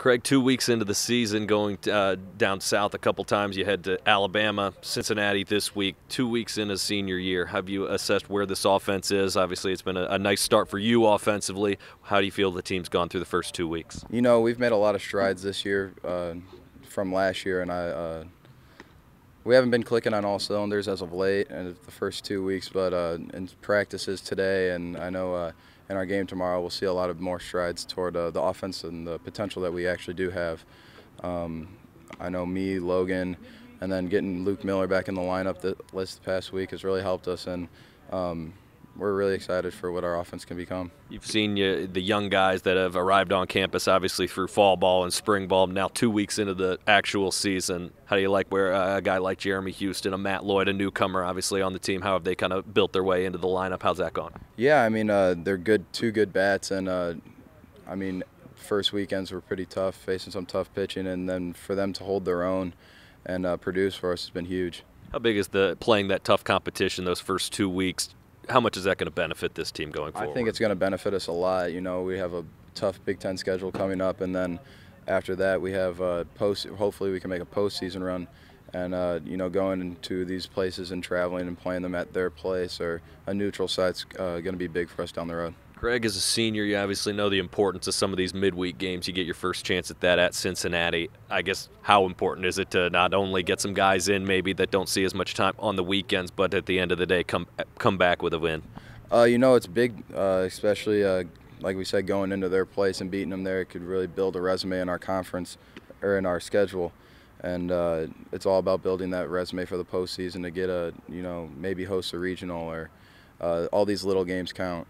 Craig, 2 weeks into the season, going down south a couple times. You head to Alabama, Cincinnati this week. 2 weeks into senior year, have you assessed where this offense is? Obviously, it's been a nice start for you offensively. How do you feel the team's gone through the first 2 weeks? You know, we've made a lot of strides this year from last year, and we haven't been clicking on all cylinders as of late and the first 2 weeks, but in practices today, and I know in our game tomorrow, we'll see a lot of more strides toward the offense and the potential that we actually do have. I know me, Logan, and then getting Luke Miller back in the lineup this past week has really helped us, and we're really excited for what our offense can become. You've seen the young guys that have arrived on campus, obviously through fall ball and spring ball, now 2 weeks into the actual season. How do you like where a guy like Jeremy Houston, a Matt Lloyd, a newcomer obviously on the team, how have they kind of built their way into the lineup? How's that gone? Yeah, I mean, they're two good bats, and I mean, first weekends were pretty tough, facing some tough pitching, and then for them to hold their own and produce for us has been huge. How big is playing that tough competition those first 2 weeks? How much is that going to benefit this team going forward? I think it's going to benefit us a lot. You know, we have a tough Big Ten schedule coming up, and then after that we have hopefully we can make a postseason run, and you know, going into these places and traveling and playing them at their place or a neutral site's going to be big for us down the road. Greg, as a senior, you obviously know the importance of some of these midweek games. You get your first chance at that at Cincinnati. I guess how important is it to not only get some guys in maybe that don't see as much time on the weekends, but at the end of the day come back with a win? You know, it's big, especially like we said, going into their place and beating them there. It could really build a resume in our conference or in our schedule, and it's all about building that resume for the postseason to get maybe host a regional or all these little games count.